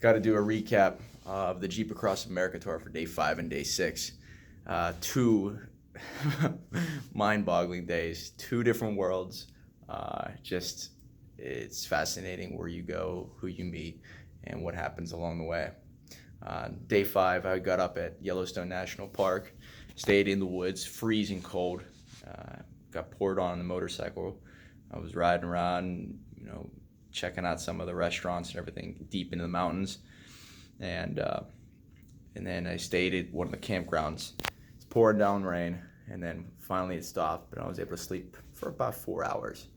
got to do a recap of the Jeep Across America tour for day 5 and day 6. Two mind-boggling days, two different worlds. It's fascinating where you go, who you meet, and what happens along the way. Day 5, I got up at Yellowstone National Park, stayed in the woods, freezing cold, got poured on the motorcycle. I was riding around, checking out some of the restaurants and everything deep into the mountains. And then I stayed at one of the campgrounds. It's pouring down rain, and then finally it stopped, and I was able to sleep for about 4 hours.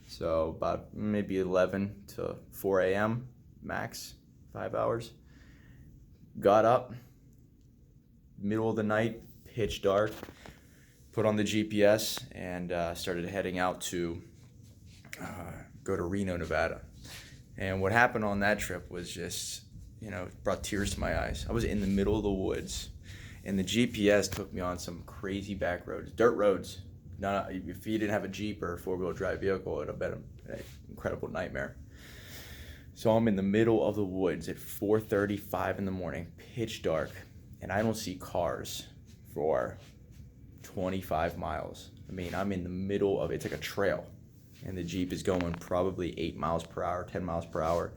So about maybe 11 to 4 a.m. max, 5 hours. Got up, middle of the night, pitch dark, put on the GPS, and started heading out to go to Reno, Nevada. And what happened on that trip was just, brought tears to my eyes. I was in the middle of the woods, and the GPS took me on some crazy back roads, dirt roads. If you didn't have a Jeep or a four-wheel drive vehicle, it would have been an incredible nightmare. So I'm in the middle of the woods at 4:35 in the morning, pitch dark, and I don't see cars for 25 miles. I'm in the middle of it. It's like a trail, and the Jeep is going probably 8 miles per hour, 10 miles per hour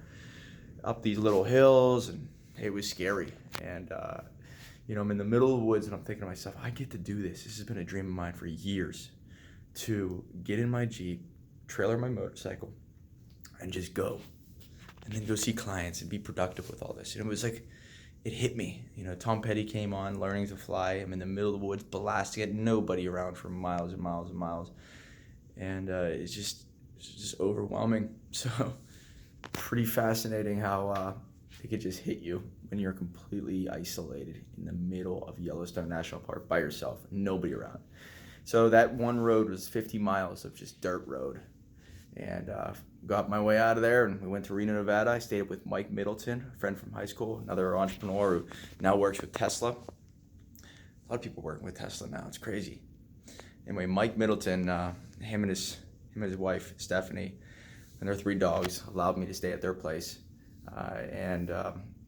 up these little hills, and it was scary. And I'm in the middle of the woods, and I'm thinking to myself, I get to do this. This has been a dream of mine for years, to get in my Jeep, trailer my motorcycle, and just go. And then go see clients and be productive with all this. And it was like, it hit me. Tom Petty came on, Learning to Fly. I'm in the middle of the woods, blasting it, nobody around for miles and miles and miles. And it's just overwhelming. So pretty fascinating how it could just hit you when you're completely isolated in the middle of Yellowstone National Park by yourself, nobody around. So that one road was 50 miles of just dirt road. And got my way out of there, and we went to Reno, Nevada. I stayed with Mike Middleton, a friend from high school, another entrepreneur who now works with Tesla. A lot of people working with Tesla now. It's crazy. Anyway, Mike Middleton, him and his wife, Stephanie, and their 3 dogs allowed me to stay at their place. And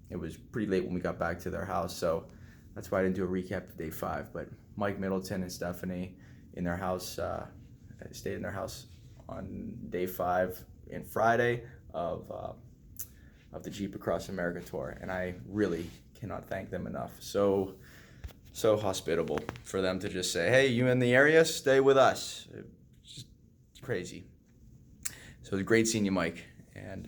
it was pretty late when we got back to their house, so that's why I didn't do a recap of day 5. But Mike Middleton and Stephanie in their house, I stayed in their house on day 5 and Friday of the Jeep Across America tour, and I really cannot thank them enough. So hospitable for them to just say, hey, you in the area, stay with us. It's just crazy. So it was great seeing you, Mike, and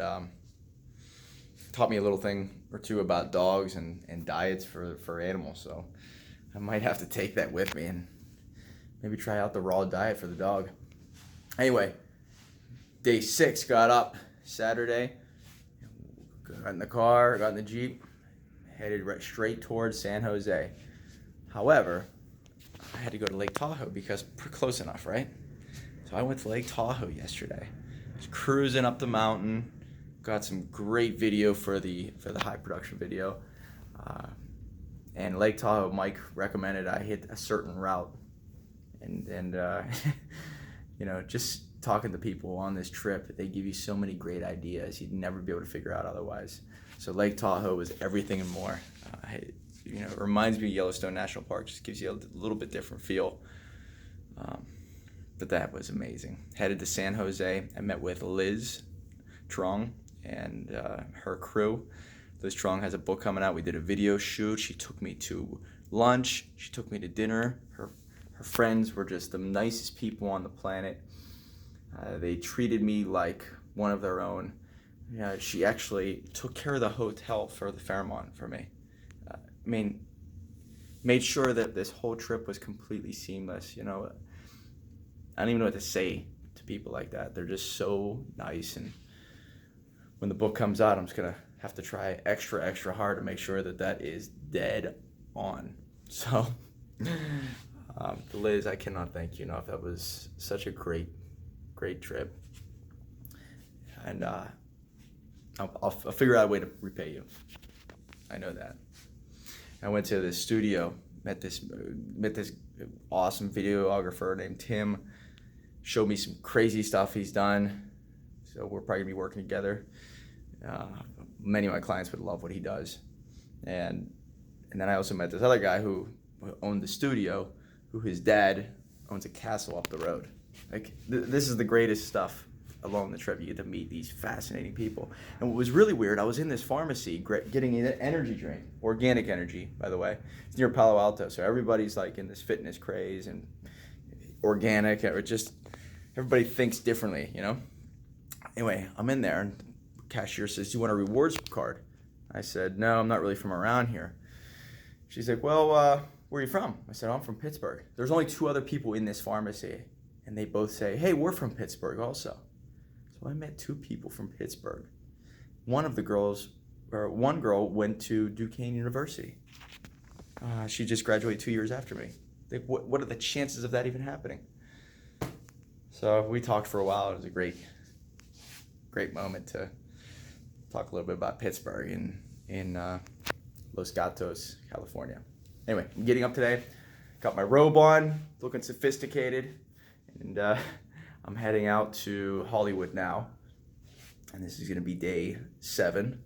taught me a little thing or two about dogs and diets for animals. So I might have to take that with me and maybe try out the raw diet for the dog. Anyway, day 6, got up Saturday, got in the car, got in the Jeep, headed right straight towards San Jose. However, I had to go to Lake Tahoe because we're close enough, right? So I went to Lake Tahoe yesterday. I was cruising up the mountain, got some great video for the high production video. And Lake Tahoe, Mike recommended I hit a certain route. And just talking to people on this trip, they give you so many great ideas you'd never be able to figure out otherwise. So Lake Tahoe was everything and more. It reminds me of Yellowstone National Park, just gives you a little bit different feel. But that was amazing. Headed to San Jose. I met with Liz Trong and her crew. Liz Trong has a book coming out. We did a video shoot. She took me to lunch. She took me to dinner. Her friends were just the nicest people on the planet. They treated me like one of their own. She actually took care of the hotel for the Fairmont for me. Made sure that this whole trip was completely seamless. I don't even know what to say to people like that. They're just so nice. And when the book comes out, I'm just going to have to try extra hard to make sure that is dead on. So Liz, I cannot thank you enough. That was such a great trip, and I'll figure out a way to repay you. I know that. I went to the studio, met this awesome videographer named Tim. Showed me some crazy stuff he's done. So we're probably gonna be working together Uh, Many of my clients would love what he does. And then I also met this other guy who owned the studio, who his dad owns a castle up the road. Like this is the greatest stuff along the trip. You get to meet these fascinating people. And what was really weird, I was in this pharmacy getting an energy drink, organic energy, by the way. It's near Palo Alto, so everybody's like in this fitness craze and organic, or just everybody thinks differently, you know? Anyway, I'm in there and the cashier says, "Do you want a rewards card?" I said, "No, I'm not really from around here." She's like, "Well, where are you from?" I said, "I'm from Pittsburgh." There's only 2 other people in this pharmacy, and they both say, "Hey, we're from Pittsburgh also." So I met 2 people from Pittsburgh. One girl went to Duquesne University. She just graduated 2 years after me. Like, what are the chances of that even happening? So we talked for a while. It was a great moment to talk a little bit about Pittsburgh in Los Gatos, California. Anyway, I'm getting up today. Got my robe on, looking sophisticated, and I'm heading out to Hollywood now. And this is going to be day 7.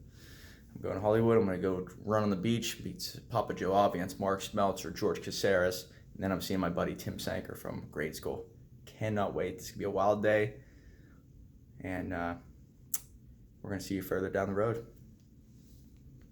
I'm going to Hollywood. I'm going to go run on the beach, meet Papa Joe Aviance, Mark Smeltzer, George Caceres, and then I'm seeing my buddy Tim Sanker from grade school. Cannot wait. This is going to be a wild day, and we're going to see you further down the road.